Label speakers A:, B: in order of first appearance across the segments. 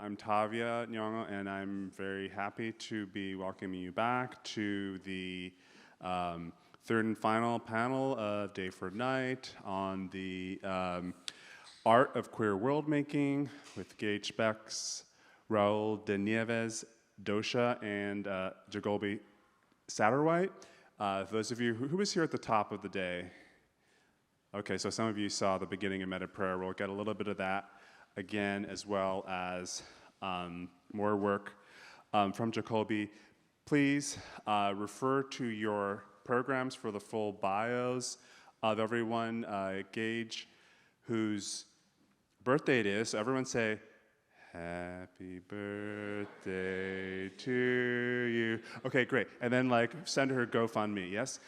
A: I'm Tavia Nyong'o, and I'm very happy to be welcoming you back to the third and final panel of Day for Night on the Art of Queer Worldmaking with Gage Spex, Raul, Nieves, Dosha, and Jacolby Satterwhite. Those of you who was here at the top of the day. Okay, so some of you saw the beginning of Meta Prayer. We'll get a little bit of that again, as well as more work from Jacolby. Please refer to your programs for the full bios of everyone. Gage, whose birthday it is, so everyone say, "Happy birthday to you." Okay, great. And then send her GoFundMe, yes?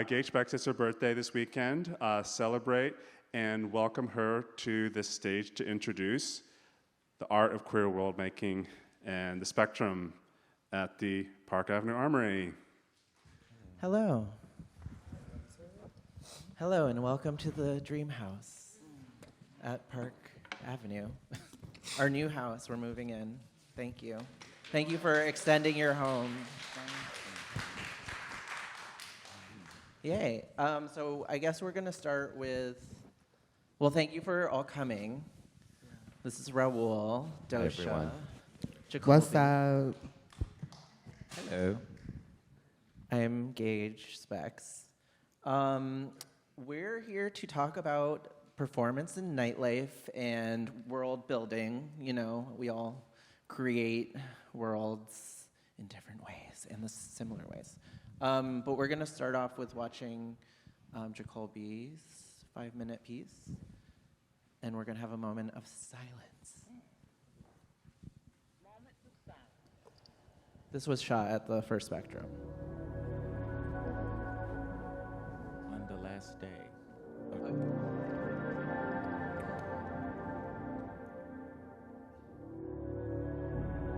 A: Gage Spex, it's her birthday this weekend. Celebrate and welcome her to this stage to introduce the Art of Queer Worldmaking and the Spectrum at the Park Avenue Armory.
B: Hello. Hello, and welcome to the Dreamhouse at Park Avenue. Our new house, we're moving in. Thank you. Thank you for extending your home. Yay. So I guess we're going to start with, well, thank you for all coming. This is Raul, Dosha, Jacolby.
C: What's up?
B: Hello. I'm Gage Spex. We're here to talk about performance and nightlife and world building. You know, we all create worlds in different ways, in similar ways. But we're going to start off with watching Jacolby's 5-minute piece, and we're going to have a moment of silence. This was shot at the first Spectrum.
D: On the last day of
B: In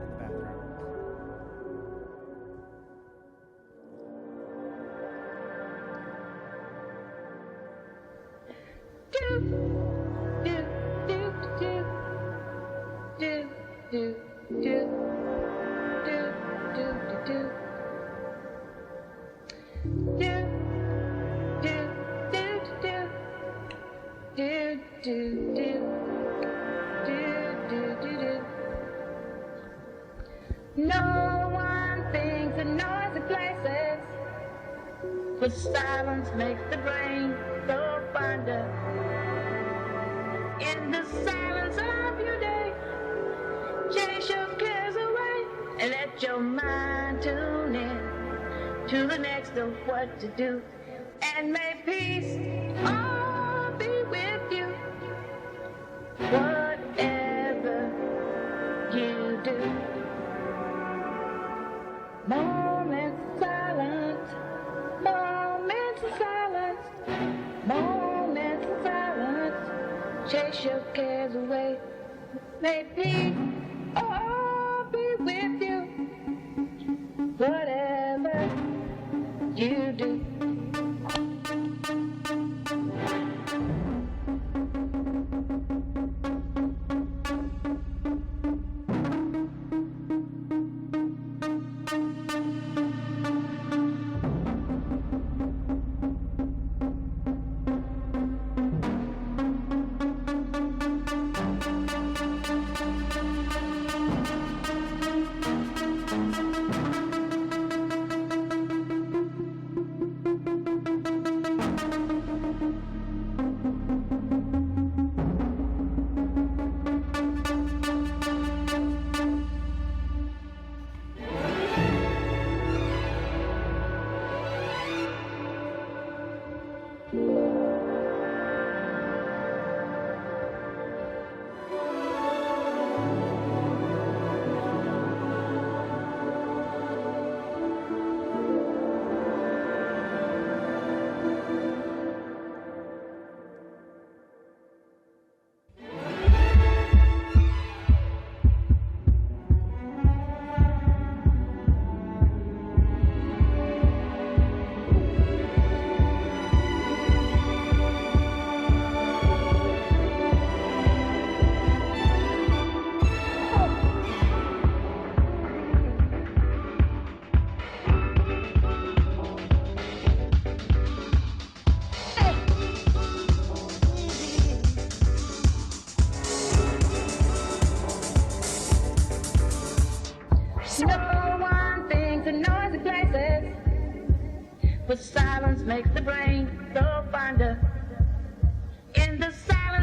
B: the bathroom.
E: No one thinks in noisy places, but silence makes the brain go fonder. In the silence of your day, chase your cares away and let your mind tune in to the next of what to do. And may peace all be with you, whatever you do. Moments of silence, moments of silence, moments of silence. Chase your cares away. May peace all be with you, whatever you do.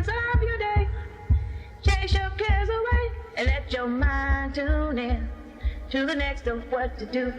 E: dance of your day. Chase your cares away and let your mind tune in to the next of what to do.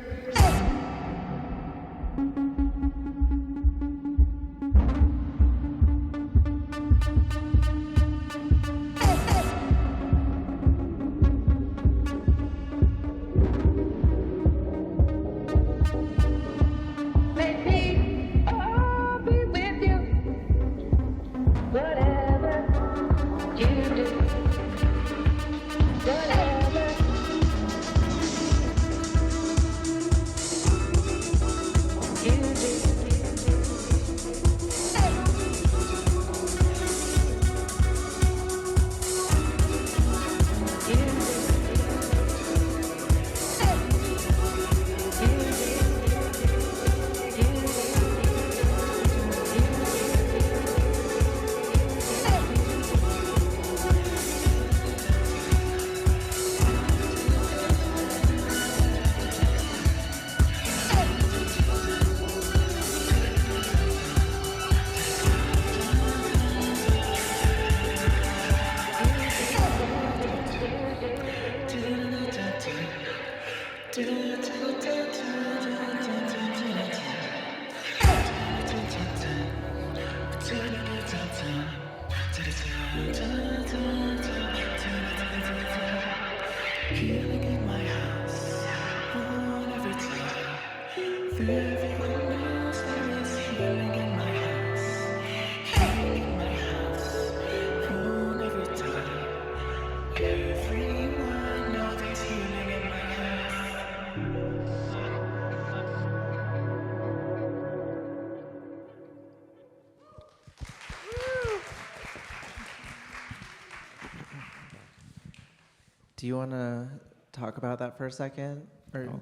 B: Do you want to talk about that for a second? Or?
D: Oh.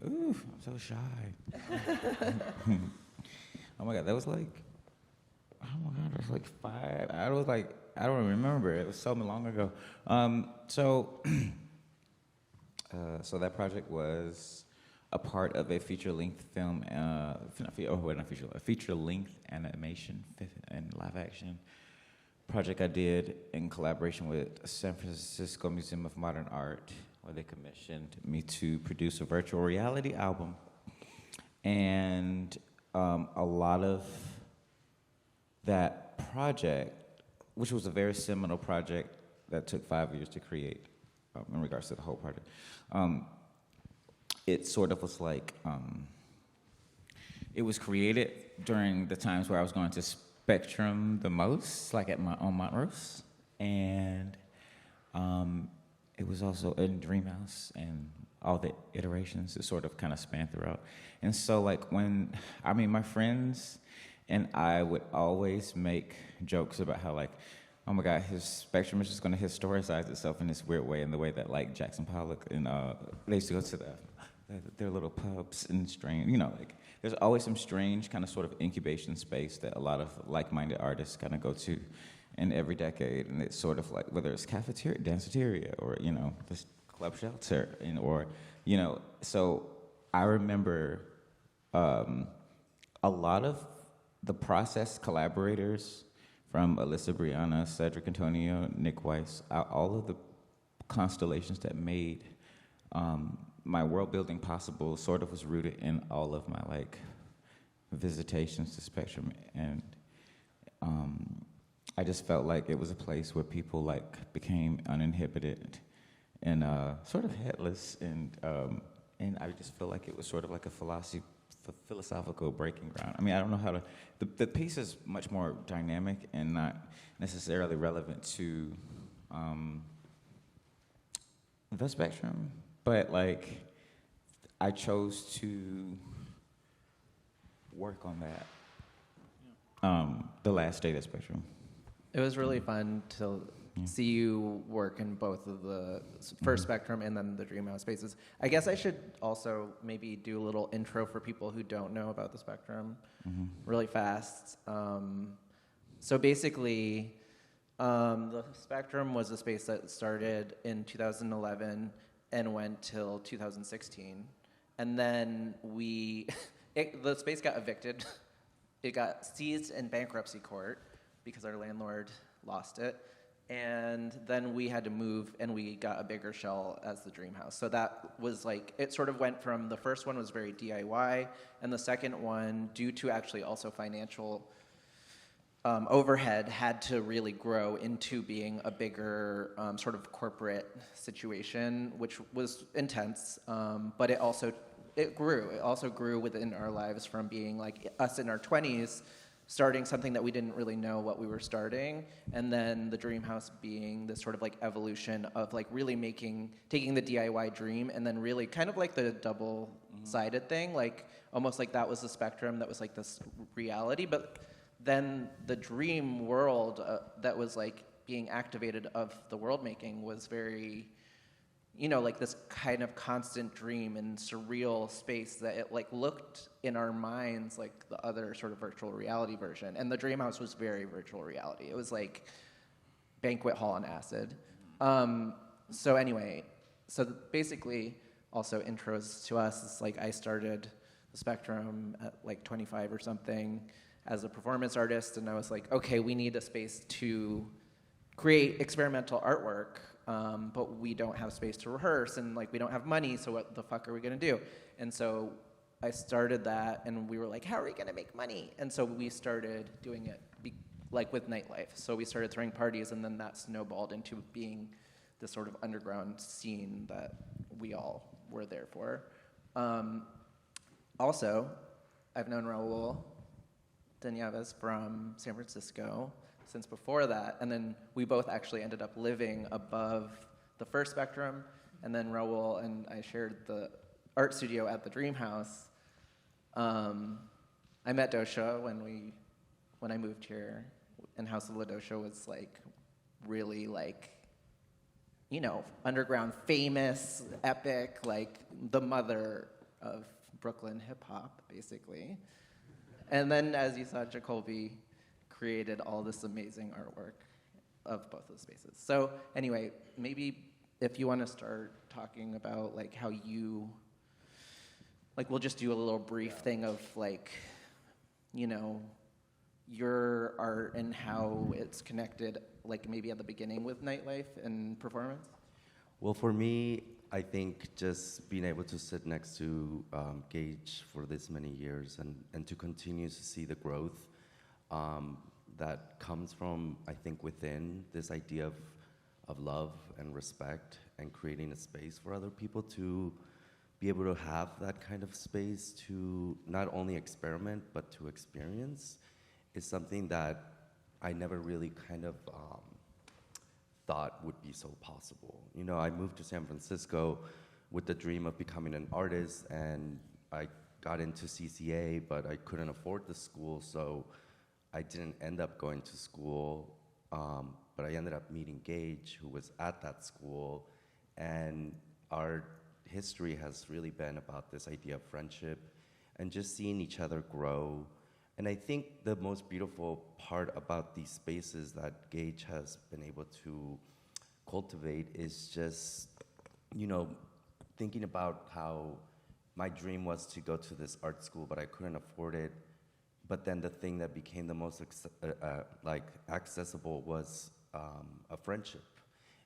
D: Ooh, I'm so shy. Oh my God, that was like, oh my God, that was like 5. I don't remember. It was so long ago. So that project was a part of a feature-length film, a feature-length animation and live-action project I did in collaboration with San Francisco Museum of Modern Art, where they commissioned me to produce a virtual reality album. And a lot of that project, which was a very seminal project that took 5 years to create, in regards to the whole project, it sort of was like, it was created during the times where I was going to Spectrum the most, like on R.O.S.E, and it was also in Dreamhouse, and all the iterations it sort of kind of spanned throughout. And so my friends and I would always make jokes about how oh my God, his Spectrum is just going to historicize itself in this weird way, in the way that Jackson Pollock and they used to go to their little pubs and strange, there's always some strange kind of sort of incubation space that a lot of like-minded artists kind of go to in every decade, and it's sort of like, whether it's cafeteria, danceteria, or this club shelter, so I remember a lot of the process collaborators, from Alyssa Brianna, Cedric Antonio, Nick Weiss, all of the constellations that made my world building possible sort of was rooted in all of my visitations to Spectrum, and I just felt like it was a place where people became uninhibited and sort of headless, and I just feel like it was sort of like a philosophical breaking ground. I mean, I don't know how to. The piece is much more dynamic and not necessarily relevant to the Spectrum, but I chose to work on that the last day at Spectrum.
B: It was really fun to see you work in both of the first Spectrum and then the Dreamhouse spaces. I guess I should also maybe do a little intro for people who don't know about the Spectrum really fast. So basically, the Spectrum was a space that started in 2011 and went till 2016. And then the space got evicted. It got seized in bankruptcy court because our landlord lost it. And then we had to move, and we got a bigger shell as the Dreamhouse. So that was like, it sort of went from, the first one was very DIY, and the second one, due to actually also financial overhead, had to really grow into being a bigger sort of corporate situation, which was intense, but it grew. It also grew within our lives from being like us in our 20s, starting something that we didn't really know what we were starting, and then the Dreamhouse being this sort of like evolution of like really taking the DIY dream and then really kind of like the double-sided thing, like almost like that was the spectrum, that was like this reality, but then the dream world that was like being activated of the world making was very, you know, like this kind of constant dream and surreal space that it like looked in our minds like the other sort of virtual reality version. And the Dreamhouse was very virtual reality. It was like banquet hall on acid. So anyway, so basically also intros to us, it's like I started the Spectrum at like 25 or something as a performance artist, and I was like, okay, we need a space to create experimental artwork, but we don't have space to rehearse, and like we don't have money, so what the fuck are we gonna do? And so I started that, and we were like, how are we gonna make money? And so we started doing it like with nightlife. So we started throwing parties, and then that snowballed into being this sort of underground scene that we all were there for. Also, I've known Raul de Nieves from San Francisco since before that, and then we both actually ended up living above the first Spectrum, and then Raul and I shared the art studio at the Dreamhouse. I met Dosha when I moved here, and House of Ladosha was like really like, you know, underground famous, epic, like the mother of Brooklyn hip hop, basically. And then, as you saw, Jacolby created all this amazing artwork of both those spaces. So anyway, maybe if you want to start talking about like how you, like we'll just do a little brief thing of like, you know, your art and how it's connected, like maybe at the beginning with nightlife and performance.
C: Well, for me, I think just being able to sit next to Gage for this many years and to continue to see the growth that comes from, I think, within this idea of love and respect and creating a space for other people to be able to have that kind of space to not only experiment but to experience is something that I never really kind of thought would be so possible. You know, I moved to San Francisco with the dream of becoming an artist, and I got into CCA, but I couldn't afford the school, so I didn't end up going to school, but I ended up meeting Gage, who was at that school, and our history has really been about this idea of friendship and just seeing each other grow. And I think the most beautiful part about these spaces that Gage has been able to cultivate is just, you know, thinking about how my dream was to go to this art school, but I couldn't afford it. But then the thing that became the most accessible was a friendship.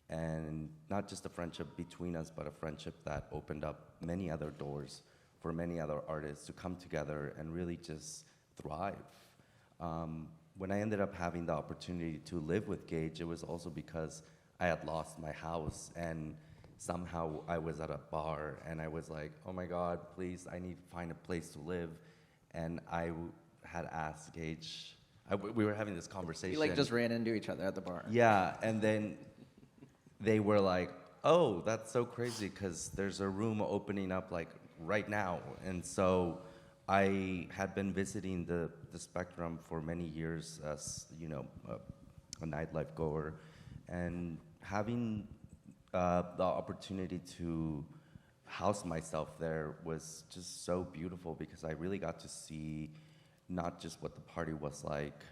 C: And not just a friendship between us, but a friendship that opened up many other doors for many other artists to come together and really just thrive. When I ended up having the opportunity to live with Gage, it was also because I had lost my house, and somehow I was at a bar, and I was like, oh my God, please, I need to find a place to live. And I had asked Gage, we were having this conversation.
B: You like just ran into each other at the bar.
C: Yeah, and then they were like, oh, that's so crazy, because there's a room opening up like right now. And so I had been visiting the Spectrum for many years as, you know, a nightlife goer, and having the opportunity to house myself there was just so beautiful, because I really got to see not just what the party was like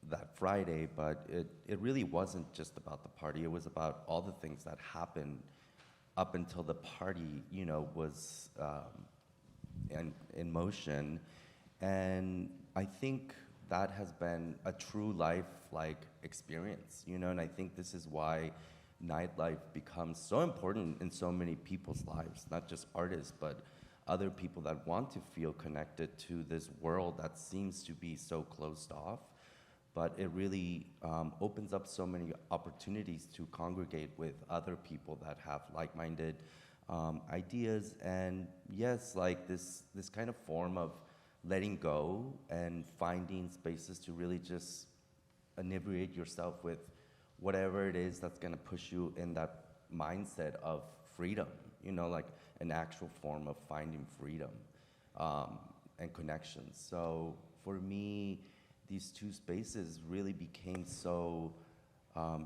C: that Friday, but it really wasn't just about the party. It was about all the things that happened up until the party, you know, was in motion. And I think that has been a true life-like experience, you know, and I think this is why nightlife becomes so important in so many people's lives, not just artists, but other people that want to feel connected to this world that seems to be so closed off. But it really opens up so many opportunities to congregate with other people that have like-minded ideas, and yes, like this kind of form of letting go and finding spaces to really just inebriate yourself with whatever it is that's gonna push you in that mindset of freedom, you know, like an actual form of finding freedom and connections. So for me, these two spaces really became so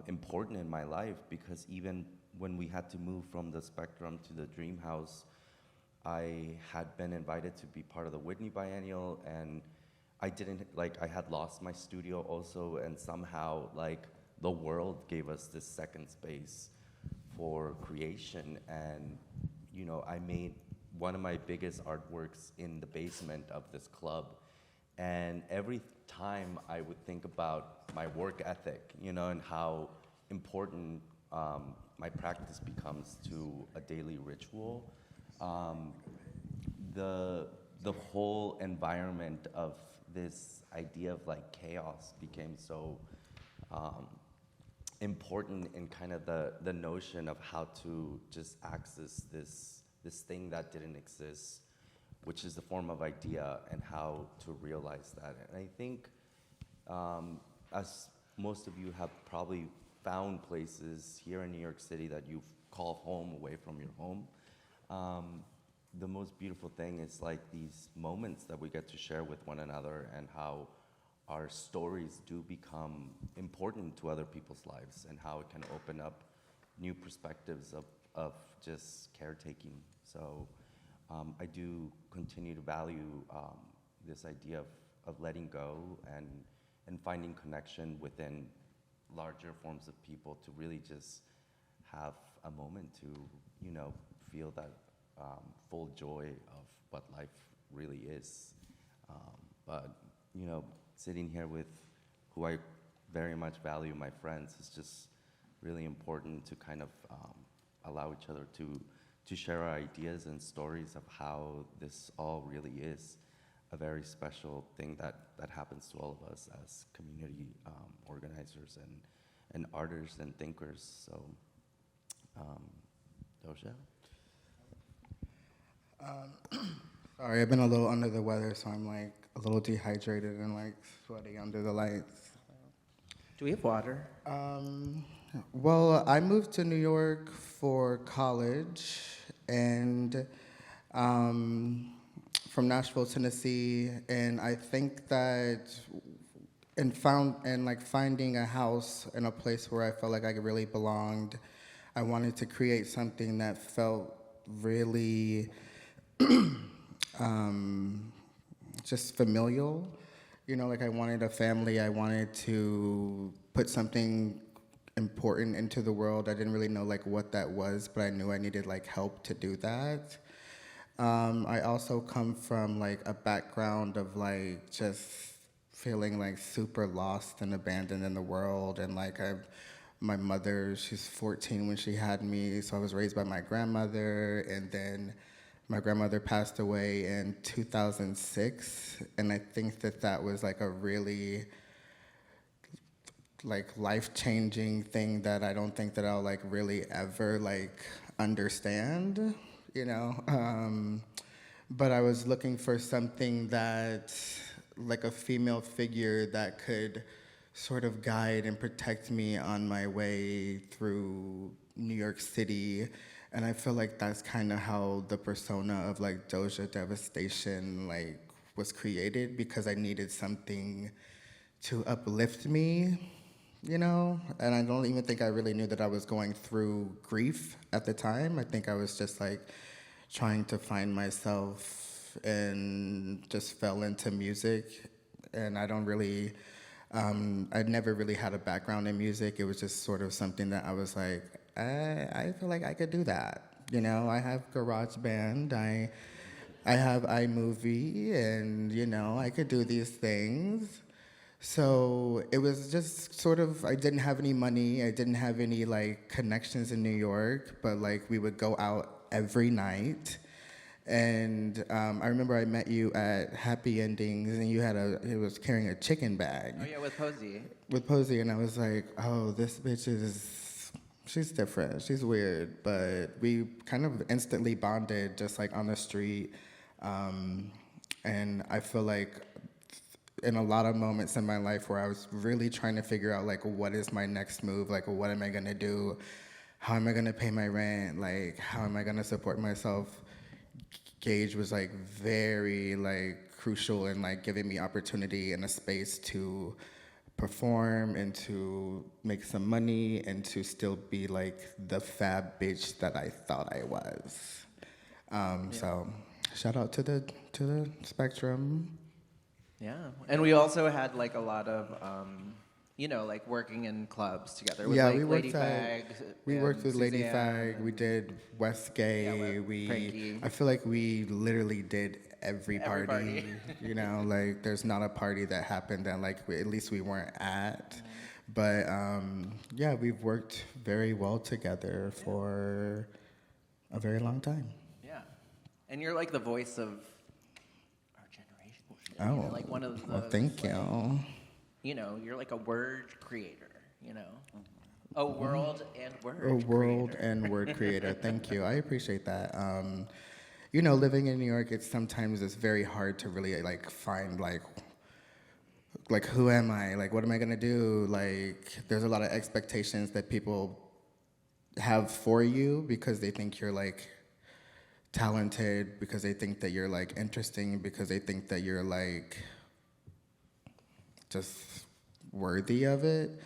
C: important in my life, because even when we had to move from the Spectrum to the Dreamhouse, I had been invited to be part of the Whitney Biennial, and I had lost my studio also, and somehow like the world gave us this second space for creation. And you know, I made one of my biggest artworks in the basement of this club, and every time I would think about my work ethic, you know, and how important my practice becomes to a daily ritual. The whole environment of this idea of like chaos became so important in kind of the notion of how to just access this thing that didn't exist, which is the form of idea, and how to realize that. And I think as most of you have probably found places here in New York City that you call home away from your home, the most beautiful thing is like these moments that we get to share with one another, and how our stories do become important to other people's lives, and how it can open up new perspectives of just caretaking. So I do continue to value this idea of letting go and finding connection within larger forms of people, to really just have a moment to, you know, feel that full joy of what life really is. But, you know, sitting here with who I very much value, my friends, is just really important to kind of allow each other to share our ideas and stories of how this all really is a very special thing that happens to all of us as community organizers and artists and thinkers. So, Dosha?
F: Sorry, I've been a little under the weather, so I'm like a little dehydrated and like sweaty under the lights.
B: Do we have water?
F: Well, I moved to New York for college, and from Nashville, Tennessee, and I think that finding a house in a place where I felt like I really belonged, I wanted to create something that felt really just familial. You know, like I wanted a family, I wanted to put something important into the world. I didn't really know like what that was, but I knew I needed like help to do that. I also come from like a background of like just feeling like super lost and abandoned in the world, and like my mother, she's 14 when she had me, so I was raised by my grandmother, and then my grandmother passed away in 2006, and I think that was like a really like life-changing thing that I don't think that I'll like really ever like understand, you know? But I was looking for something that, like a female figure that could sort of guide and protect me on my way through New York City. And I feel like that's kind of how the persona of like Dosha Devastation like was created, because I needed something to uplift me, you know? And I don't even think I really knew that I was going through grief at the time. I think I was just like trying to find myself and just fell into music. And I don't really, I'd never really had a background in music. It was just sort of something that I was like, I feel like I could do that. You know, I have GarageBand, I have iMovie, and, you know, I could do these things. So it was just sort of, I didn't have any money. I didn't have any like connections in New York, but like we would go out every night. And I remember I met you at Happy Endings, and you had it was carrying a chicken bag.
B: Oh yeah, with Posey.
F: With Posey, and I was like, oh, this bitch she's different. She's weird, but we kind of instantly bonded just like on the street. And I feel like in a lot of moments in my life where I was really trying to figure out like what is my next move, like what am I gonna do, how am I gonna pay my rent, like how am I gonna support myself. Gage was like very like crucial in like giving me opportunity and a space to perform and to make some money and to still be like the fab bitch that I thought I was. So shout out to the Spectrum.
B: Yeah, and we also had like a lot of, like working in clubs together. With, like,
F: we
B: Lady
F: worked
B: Fag.
F: we worked with Lady
B: Suzanne
F: Fag. We did West Gay.
B: Frankie.
F: I feel like we literally did every party. Like there's not a party that happened that like at least we weren't at. But we've worked very well together for a very long time.
B: Yeah, and you're like the voice of our generation.
F: Oh,
B: You're like one of the.
F: Well, thank you.
B: You're like a word creator. A world and word.
F: A world
B: creator.
F: and word creator. Thank you. I appreciate that. Living in New York, it's very hard to really like find like who am I? Like what am I gonna do? Like there's a lot of expectations that people have for you because they think you're like talented, because they think that you're like interesting, because they think that you're like just worthy of it.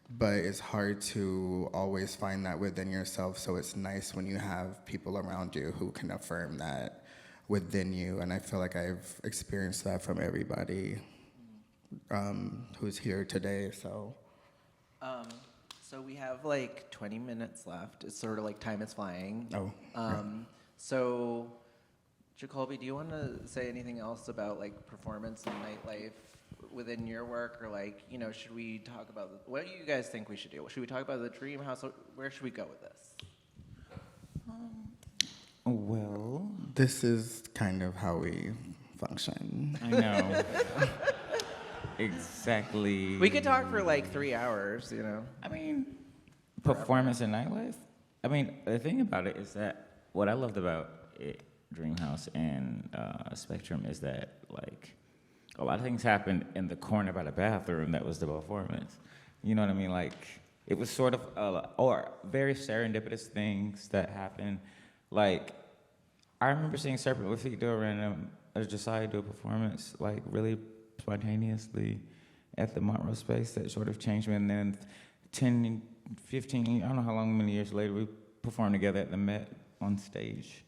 F: But it's hard to always find that within yourself, so it's nice when you have people around you who can affirm that within you, and I feel like I've experienced that from everybody who's here today, so.
B: So we have like 20 minutes left. It's sort of like time is flying.
F: Oh, right.
B: So, Jacolby, do you want to say anything else about like performance and nightlife within your work, or like, should we talk about what do you guys think we should do? Should we talk about the Dreamhouse? Where should we go with this?
D: Well,
F: This is kind of how we function.
D: I know. Exactly.
B: We could talk for like 3 hours,
D: I mean, performance and nightlife. I mean, the thing about it is that what I loved about Dreamhouse and Spectrum is that like a lot of things happened in the corner by the bathroom that was the performance. You know what I mean? Like it was sort of or very serendipitous things that happened. Like I remember seeing Serpent with Feet do a random Josiah do a performance like really spontaneously at the Montrose space that sort of changed me. And then 10, 15, I don't know how long, many years later, we performed together at the Met on stage.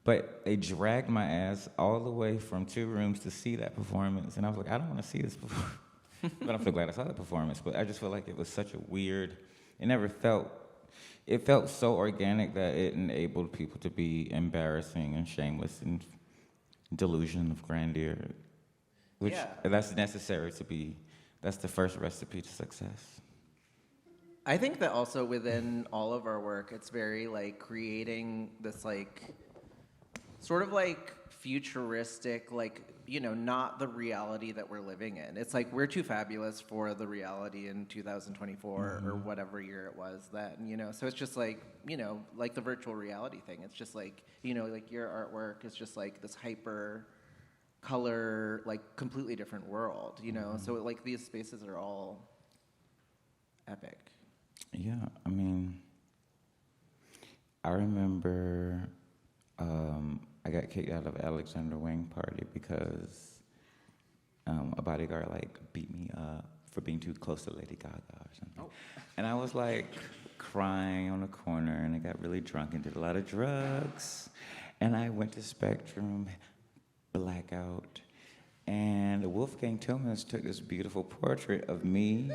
D: But they dragged my ass all the way from 2 rooms to see that performance. And I was like, I don't want to see this performance. But I'm so glad I saw the performance. But I just feel like it was such a weird, it felt so organic that it enabled people to be embarrassing and shameless and delusion of grandeur. Which that's necessary that's the first recipe to success.
B: I think that also within all of our work, it's very like creating this like sort of like futuristic, like, not the reality that we're living in. It's like we're too fabulous for the reality in 2024 or whatever year it was that, so it's just like, like the virtual reality thing. It's just like, like your artwork is just like this hyper color, like completely different world, so like these spaces are all epic.
D: Yeah, I mean, I remember I got kicked out of Alexander Wang party because a bodyguard like beat me up for being too close to Lady Gaga or something. And I was like crying on a corner, and I got really drunk and did a lot of drugs. And I went to Spectrum, blackout, and Wolfgang Tillmans took this beautiful portrait of me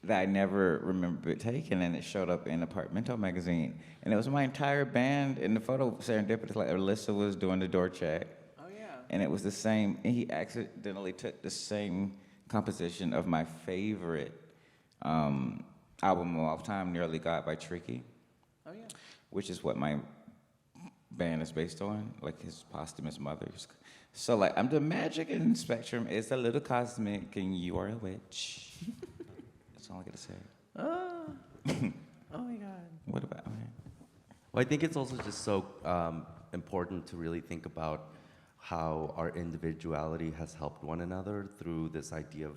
D: that I never remembered taking, and it showed up in Apartmento magazine. And it was my entire band in the photo, serendipitous, like Alyssa was doing the door check.
B: Oh, yeah.
D: And it was the same, and he accidentally took the same composition of my favorite album of all time, Nearly God by Tricky.
B: Oh, yeah.
D: Which is what my band is based on, like his posthumous mother's. So like, I'm the magic in Spectrum is a little cosmic, and you are a witch. That's all I gotta say.
B: Oh, oh my God.
D: What about man?
C: Well, I think it's also just so important to really think about how our individuality has helped one another through this idea of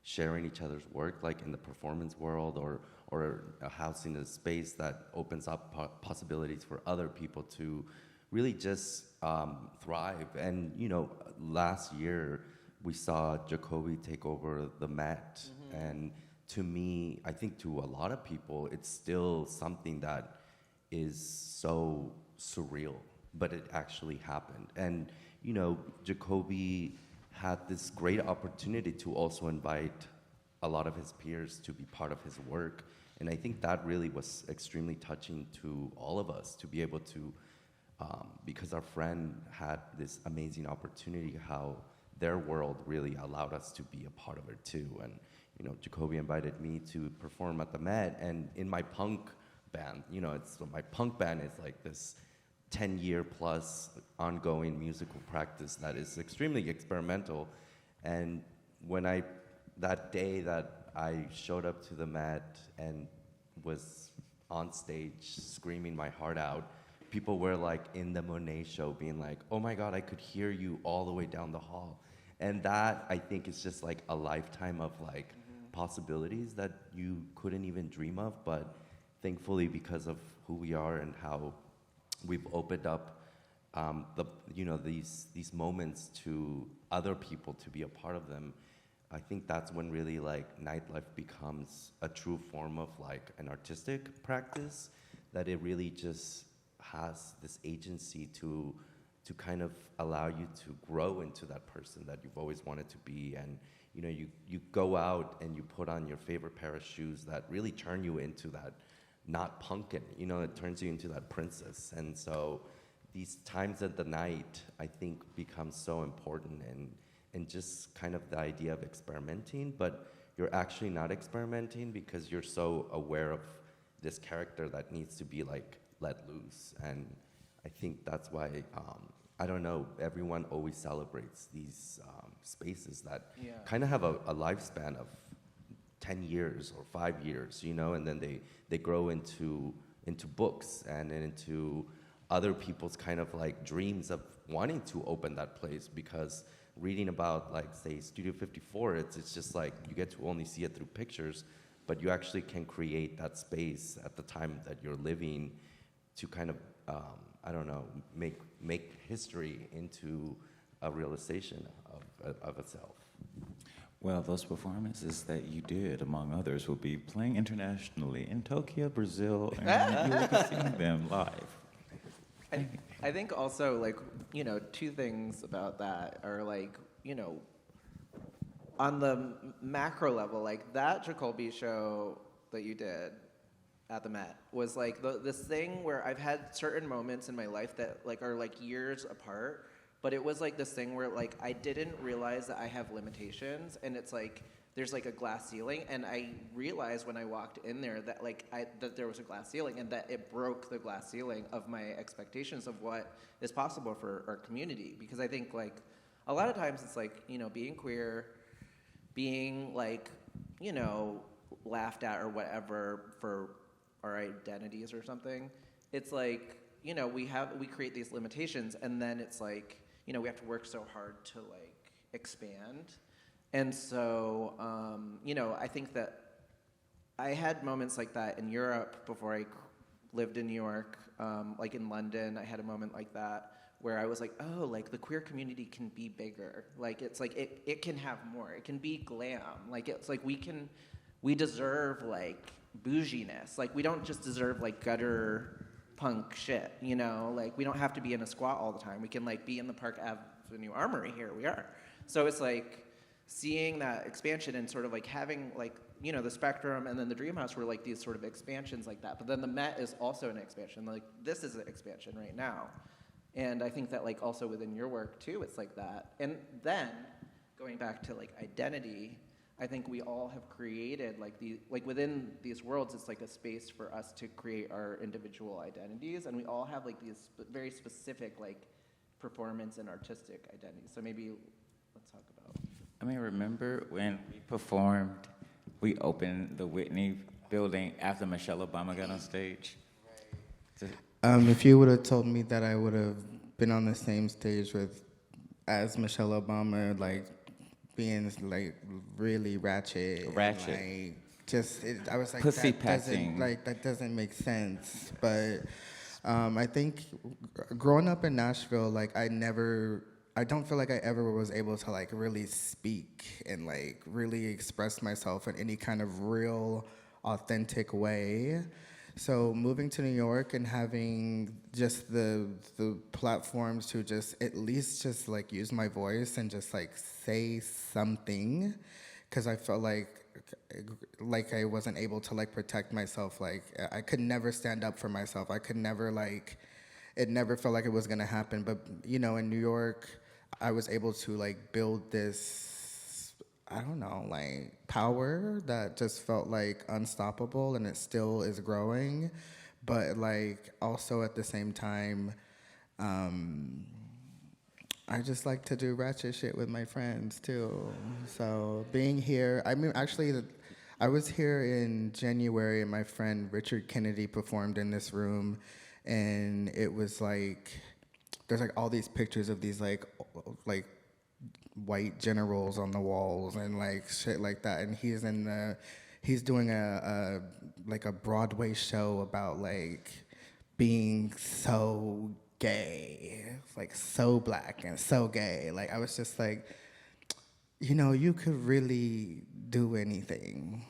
C: sharing each other's work, like in the performance world, or a house in a space that opens up possibilities for other people to really just thrive. And last year we saw Jacolby take over the Met, and to me, I think to a lot of people, it's still something that is so surreal, but it actually happened. And Jacolby had this great opportunity to also invite a lot of his peers to be part of his work. And I think that really was extremely touching to all of us to be able to, because our friend had this amazing opportunity, how their world really allowed us to be a part of it too. And, Jacolby invited me to perform at the Met, and in my punk band, my punk band is like this 10-year plus ongoing musical practice that is extremely experimental. And that day that I showed up to the Met and was on stage screaming my heart out, people were like in the Monet show being like, oh my God, I could hear you all the way down the hall. And that, I think, is just like a lifetime of like possibilities that you couldn't even dream of. But thankfully, because of who we are and how we've opened up these moments to other people to be a part of them, I think that's when really like nightlife becomes a true form of like an artistic practice, that it really just has this agency to kind of allow you to grow into that person that you've always wanted to be. And you go out and you put on your favorite pair of shoes that really turn you into that, not punkin', it turns you into that princess. And so these times at the night, I think, become so important, and just kind of the idea of experimenting, but you're actually not experimenting because you're so aware of this character that needs to be like let loose. And I think that's why, I don't know, everyone always celebrates these spaces that kind of have a lifespan of 10 years or 5 years, and then they grow into books and into other people's kind of like dreams of wanting to open that place. Because reading about, like, say, Studio 54, it's just like you get to only see it through pictures, but you actually can create that space at the time that you're living to kind of, I don't know, make history into a realization of itself.
D: Well, those performances that you did, among others, will be playing internationally in Tokyo, Brazil, and you will be seeing them live.
B: I think also, like, two things about that are, like, on the macro level, like, that Jacolby show that you did at the Met was, like, this thing where I've had certain moments in my life that, like, are, like, years apart, but it was, like, this thing where, like, I didn't realize that I have limitations, and it's, like, there's, like, a glass ceiling, and I realized when I walked in there that, like, that there was a glass ceiling, and that it broke the glass ceiling of my expectations of what is possible for our community. Because I think, like, a lot of times it's, like, being queer, being, like, laughed at or whatever for our identities or something, it's, like, we create these limitations, and then it's, like, we have to work so hard to, like, expand. And so, I think that I had moments like that in Europe before I lived in New York, like in London. I had a moment like that where I was like, oh, like, the queer community can be bigger. Like, it's like, it can have more. It can be glam. Like, it's like we deserve, like, bouginess. Like, we don't just deserve, like, gutter punk shit, Like, we don't have to be in a squat all the time. We can, like, be in the Park Avenue Armory. Here we are. So it's like seeing that expansion and sort of like having, like, the Spectrum and then the Dreamhouse were like these sort of expansions like that. But then the Met is also an expansion. Like, this is an expansion right now. And I think that, like, also within your work too, it's like that. And then going back to, like, identity, I think we all have created like within these worlds, it's like a space for us to create our individual identities, and we all have like these very specific like performance and artistic identities. So maybe let's talk about.
D: I mean, remember when we performed, we opened the Whitney building after Michelle Obama got on stage?
F: If you would have told me that I would have been on the same stage as Michelle Obama, like being like really ratchet, and, like I was like,
D: pussy
F: that doesn't make sense. But I think growing up in Nashville, like I don't feel like I ever was able to like really speak and like really express myself in any kind of real, authentic way. So moving to New York and having just the platforms to just at least just like use my voice and just like say something, because I felt like I wasn't able to like protect myself. Like I could never stand up for myself. I could never like, it never felt like it was gonna happen. But you know, in New York, I was able to like build this, I don't know, like power that just felt like unstoppable, and it still is growing. But like also at the same time, I just like to do ratchet shit with my friends too. So being here, I mean, actually, I was here in January, and my friend Richard Kennedy performed in this room, and it was like, there's like all these pictures of these like white generals on the walls and like shit like that, and he's doing a Broadway show about like being so gay, like so black and so gay. Like I was just like, you know, you could really do anything.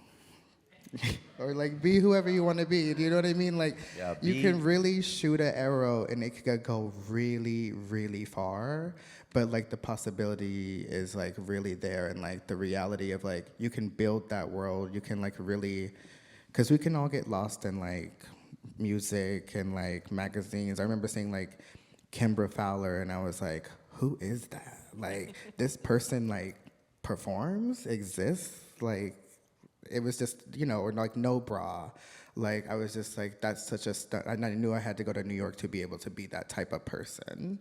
F: Or like be whoever you want to be. Do you know what I mean? Like you can really shoot an arrow and it could go really, really far. But like the possibility is like really there, and like the reality of like you can build that world. You can like really, because we can all get lost in like music and like magazines. I remember seeing like Kimbra Fowler, and I was like, who is that? Like this person like performs, exists, like. It was just, you know, or like no bra. Like, I was just like, that's such a stunt. And I knew I had to go to New York to be able to be that type of person.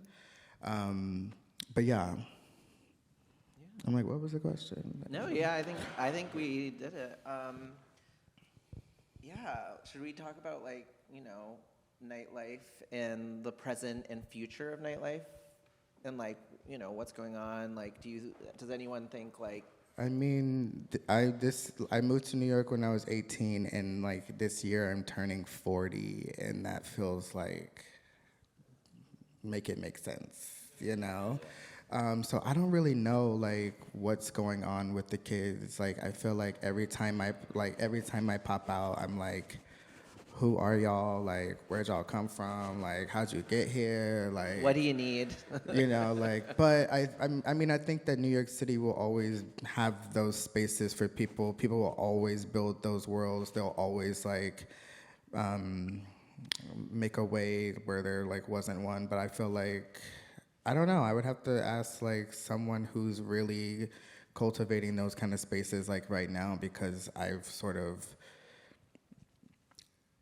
F: But yeah. I'm like, what was the question?
B: No, yeah, I think we did it. Yeah, should we talk about like, you know, nightlife and the present and future of nightlife? And like, you know, what's going on? Like, does anyone think like,
F: I mean, I moved to New York when I was 18, and like this year I'm turning 40, and that feels like make it make sense, you know? So I don't really know like what's going on with the kids. Like I feel like every time I pop out, I'm like, who are y'all? Like, where'd y'all come from? Like, how'd you get here? Like,
B: what do you need?
F: You know, like, but I mean, I think that New York City will always have those spaces for people. People will always build those worlds. They'll always like make a way where there like wasn't one. But I feel like, I don't know. I would have to ask like someone who's really cultivating those kind of spaces like right now, because I've sort of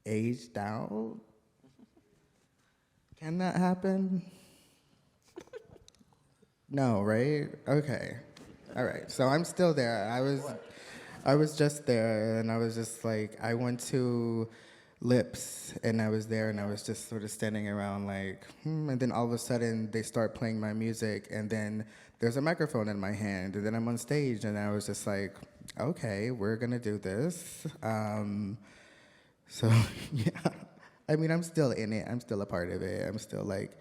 F: aged out. Can that happen? No, right? Okay. All right. So I'm still there. I was just there, and I was just like, I went to Lips, and I was there, and I was just sort of standing around like, and then all of a sudden they start playing my music, and then there's a microphone in my hand, and then I'm on stage, and I was just like, okay, we're gonna do this. So, yeah, I mean, I'm still in it. I'm still a part of it. I'm still, like,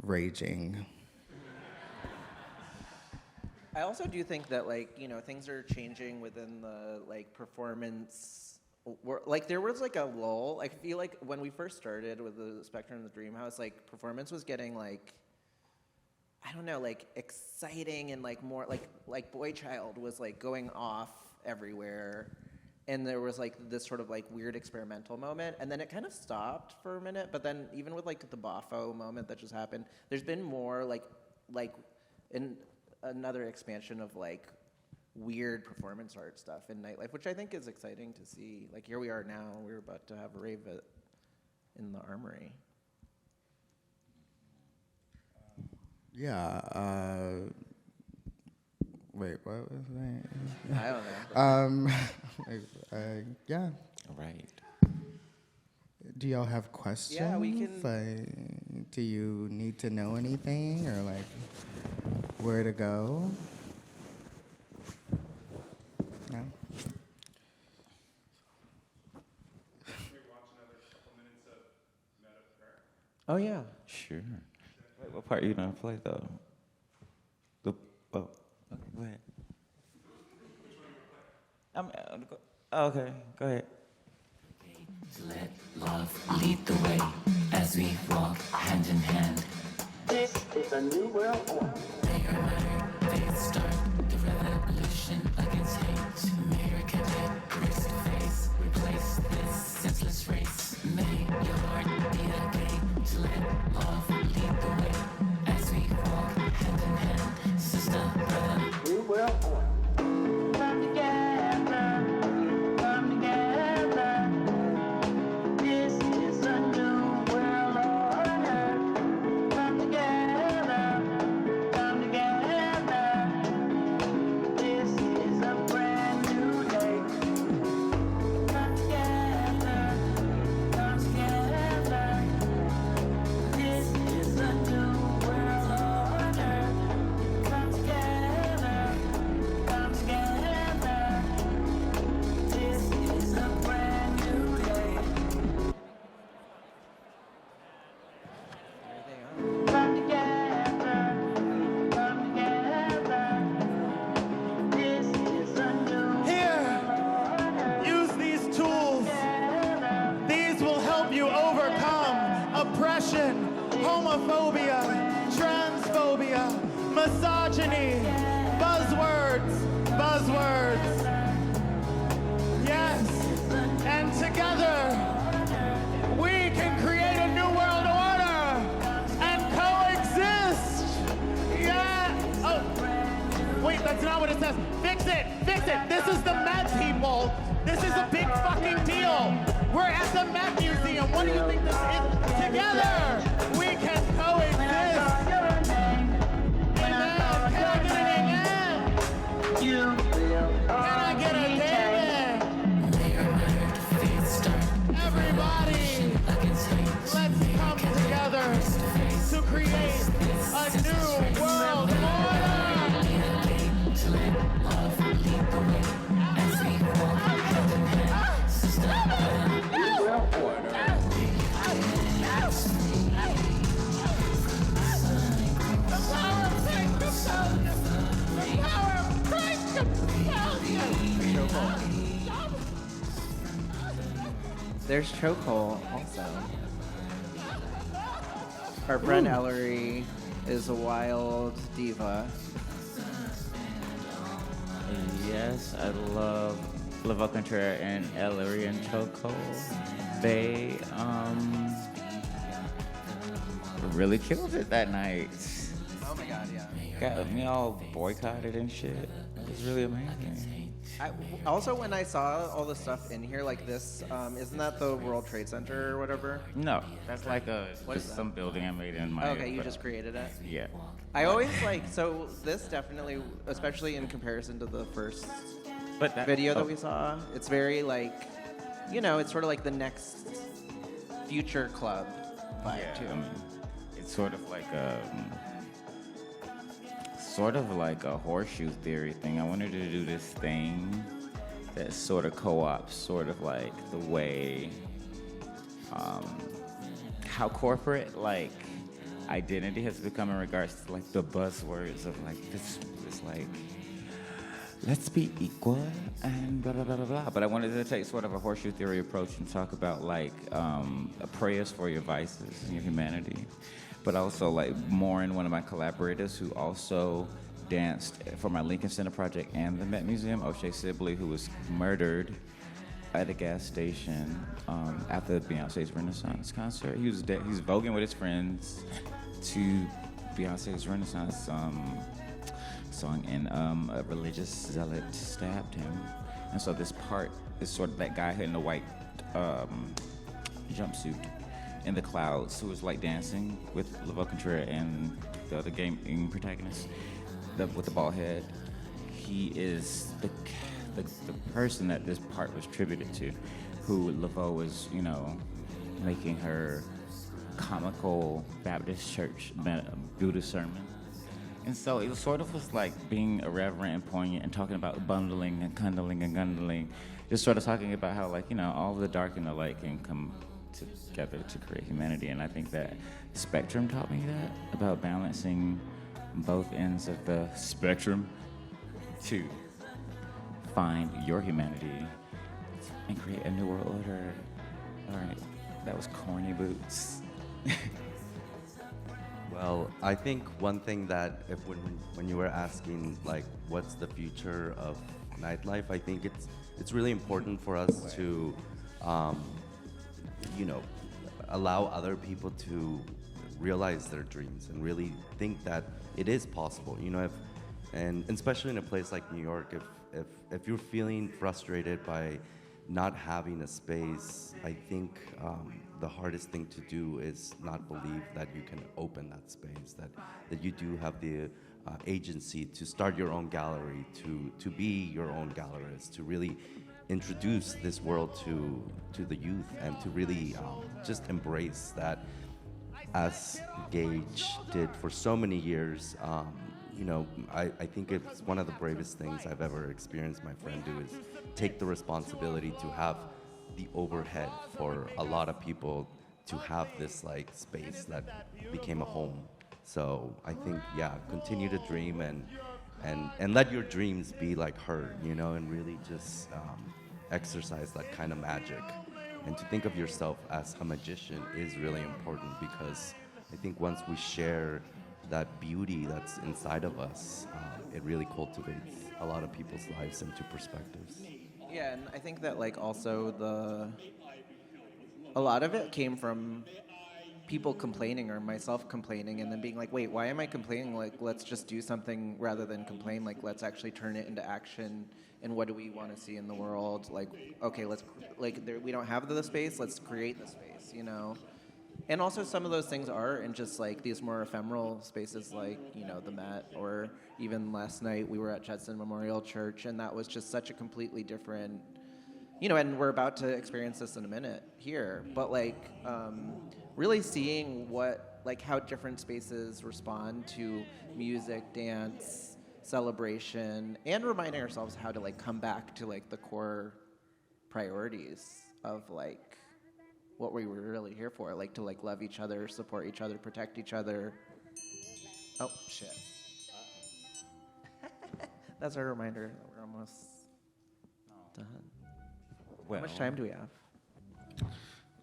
F: raging.
B: I also do think that, like, you know, things are changing within the, like, performance. Like, there was, like, a lull. I feel like when we first started with the Spectrum and The Dreamhouse, like, performance was getting, like, I don't know, like, exciting and, like, more, like Boy Child was, like, going off everywhere. And there was like this sort of like weird experimental moment, and then it kind of stopped for a minute. But then even with like the Bafo moment that just happened, there's been more like in another expansion of like weird performance art stuff in nightlife, which I think is exciting to see. Like here we are now, we're about to have a rave in the Armory.
F: Yeah. Wait, what was that?
B: I don't know.
F: Yeah.
D: Right.
F: Do y'all have questions?
B: Yeah, we can.
F: Like, do you need to know anything or like where to go? No.
B: Oh yeah.
D: Sure. Wait, what part are you gonna play though? Okay, go ahead. Okay, go ahead.
G: Let love lead the way as we walk hand in hand.
E: This is a new world order.
G: Bigger, better, faith start the revolution against hate. America dead, race to face, replace this senseless race. May your heart be a gate to let love lead the way as we walk hand in hand. Sister, brother,
E: New world order. Come together, come together. This is a new world order. Come together, come together. This is a brand new day. Come together, come together. This is a new world order. Come together, come together. This is a brand new day. Come together, come together. This is a new
H: Here, use these tools. These will help you overcome oppression, homophobia, transphobia, misogyny, buzzwords. Yes, and together we can create a new world order and coexist. Yeah. Oh, wait, that's not what it says. Fix it. This is the Met, people. This is a big fucking deal. We're at the Met Museum. What do you think this is? Together, we can coexist. Amen. Can I get an amen?
E: you will
H: Can I get a amen?
G: bigger, better, faith start
H: Everybody,
G: against hate.
H: let's come together to create a new world order.
G: To let love lead the way as we walk hand in hand. Sister, brother,
E: new world order.
B: There's Chokehold also. Our friend Ellery is a wild diva.
D: Yes, I love Lava Contraire and Ellery and Choco. They really killed it that night.
B: Oh my god, yeah.
D: Got me all boycotted and shit. It was really amazing.
B: Also, when I saw all the stuff in here, like this, isn't that the World Trade Center or whatever?
D: No, that's like
B: What is
D: just
B: that?
D: some building I made in my.
B: Okay, you just created it.
D: Yeah.
B: I always like, so this definitely, especially in comparison to the first
D: But that
B: video that we saw, it's very like, you know, it's sort of like the next Future Club vibe
D: Yeah,
B: too.
D: I mean, it's sort of like a horseshoe theory thing. I wanted to do this thing that sort of co-ops sort of like the way how corporate like identity has become in regards to like the buzzwords of like this like let's be equal and blah blah blah blah blah. But I wanted to take sort of a horseshoe theory approach and talk about like prayers for your vices and your humanity. But also like Maureen, one of my collaborators who also danced for my Lincoln Center project and the Met Museum, O'Shea Sibley, who was murdered at a gas station after Beyonce's Renaissance concert. He was he's voguing with his friends to Beyonce's Renaissance song, and a religious zealot stabbed him. And so this part is sort of that guy in the white jumpsuit in the clouds who was like dancing with Laveau Contreras and the other gaming protagonist with the bald head. He is the person that this part was tributed to, who Laveau was, making her comical Baptist church Buddhist sermon. And so it sort of was like being irreverent and poignant and talking about bundling and cuddling and gundling, just sort of talking about how, like, all of the dark and the light can come together to create humanity. And I think that Spectrum taught me that, about balancing both ends of the spectrum to find your humanity and create a new world order. All right, that was corny boots.
C: Well, I think one thing that when you were asking, like, what's the future of nightlife, I think it's really important for us to, allow other people to realize their dreams and really think that it is possible. And especially in a place like New York, if you're feeling frustrated by not having a space, I think the hardest thing to do is not believe that you can open that space, that you do have the agency to start your own gallery, to be your own gallerist, to really introduce this world to the youth, and to really just embrace that, as Gage did for so many years. I think it's one of the bravest things I've ever experienced my friend do, is take the responsibility to have the overhead for a lot of people to have this like space that became a home. So I think, continue to dream and let your dreams be like heard, and really just exercise that kind of magic. And to think of yourself as a magician is really important, because I think once we share that beauty that's inside of us, it really cultivates a lot of people's lives into perspectives.
B: Yeah, and I think that also a lot of it came from people complaining, or myself complaining, and then being like, wait, why am I complaining? Like, let's just do something rather than complain. Like, let's actually turn it into action. And what do we want to see in the world? Like, okay, we don't have the space, let's create the space, And also some of those things are in just like these more ephemeral spaces, like, the Met, or even last night we were at Judson Memorial Church, and that was just such a completely different, and we're about to experience this in a minute here, but really seeing how different spaces respond to music, dance, celebration, and reminding ourselves how to come back to the core priorities of what we were really here for, to love each other, support each other, protect each other. Oh shit. That's our reminder that we're almost done.
D: Well,
B: how much time do we have?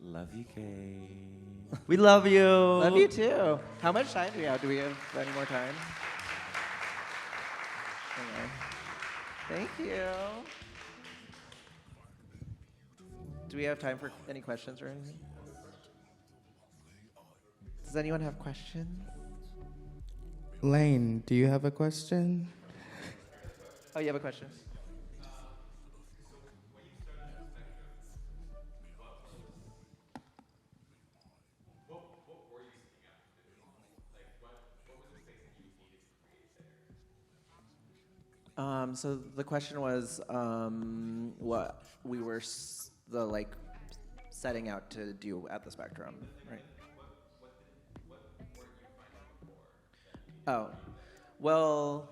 D: Love you, Kay.
C: We love you.
B: Love you too. How much time do we have? Do we have any more time? Okay. Thank you. Do we have time for any questions or anything? Does anyone have questions?
F: Lane, do you have a question?
B: Oh, you have a question? So the question was what we were setting out to do at the Spectrum, right? What were you finding before? Oh, well,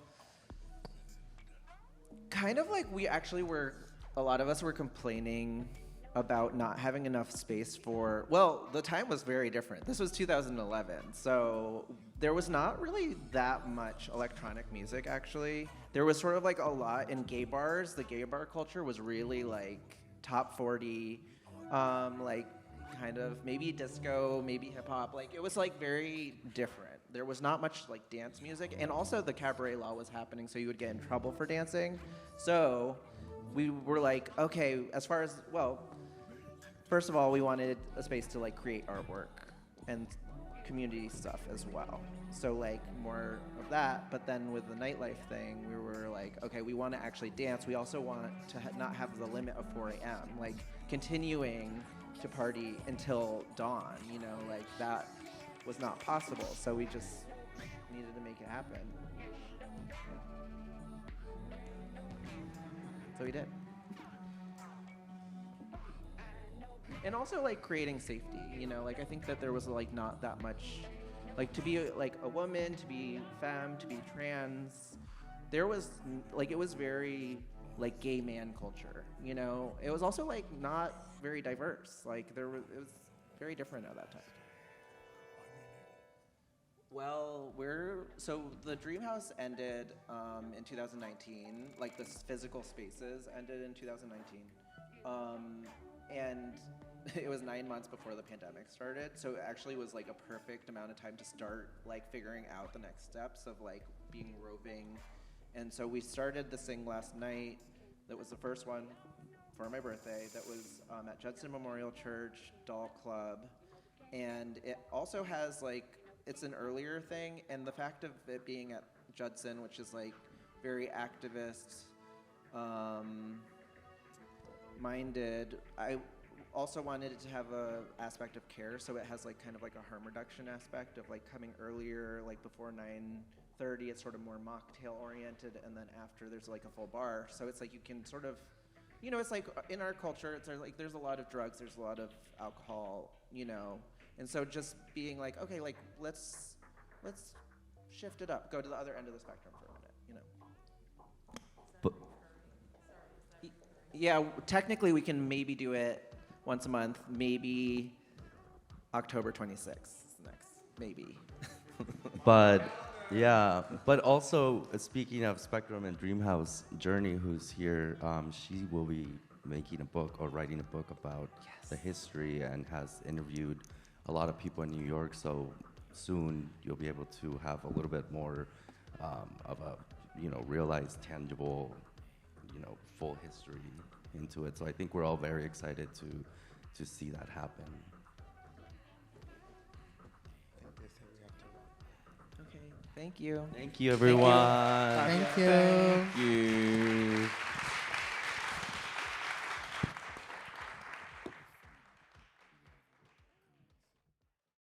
B: kind of we actually were, a lot of us were complaining about not having enough space for, the time was very different. This was 2011, so there was not really that much electronic music, actually. There was sort of a lot in gay bars. The gay bar culture was really top 40, kind of maybe disco, maybe hip hop. It was very different. There was not much dance music, and also the cabaret law was happening, so you would get in trouble for dancing. So we were okay, as far as, first of all, we wanted a space to create artwork and community stuff as well. So like more of that, but then with the nightlife thing, we were like, okay, we want to actually dance. We also want to not have the limit of 4 a.m. Like continuing to party until dawn, you know, like that was not possible. So we just needed to make it happen. So we did. And also like creating safety, you know, like I think that there was like not that much, like to be like a woman, to be femme, to be trans, there was like, it was very like gay man culture, you know. It was also like not very diverse, like it was very different at that time. Well, so the Dreamhouse ended in 2019, like the physical spaces ended in 2019. And it was 9 months before the pandemic started, so it actually was like a perfect amount of time to start like figuring out the next steps of like being roving. And so we started the Sing last night. That was the first one for my birthday. That was at Judson Memorial Church, Doll Club. And it also has like, it's an earlier thing, and the fact of it being at Judson, which is like very activist minded, I also wanted it to have a aspect of care, so it has like kind of like a harm reduction aspect of like coming earlier, like before 9:30. It's sort of more mocktail oriented, and then after there's like a full bar, so it's like you can sort of, you know, it's like in our culture, it's like there's a lot of drugs, there's a lot of alcohol, you know, and so just being like, okay, like let's shift it up, go to the other end of the spectrum for a minute, you know.
C: But
B: yeah, technically we can maybe do it once a month, maybe October 26th next, maybe.
C: But yeah, but also speaking of Spectrum and Dreamhouse, Journey, who's here, she will be making a book or writing a book about the history and has interviewed a lot of people in New York. So soon you'll be able to have a little bit more of a, you know, realized, tangible, you know, full history into it. So I think we're all very excited to see that happen.
B: Okay, thank you.
C: Thank you, everyone.
F: Thank you.
C: Thank you.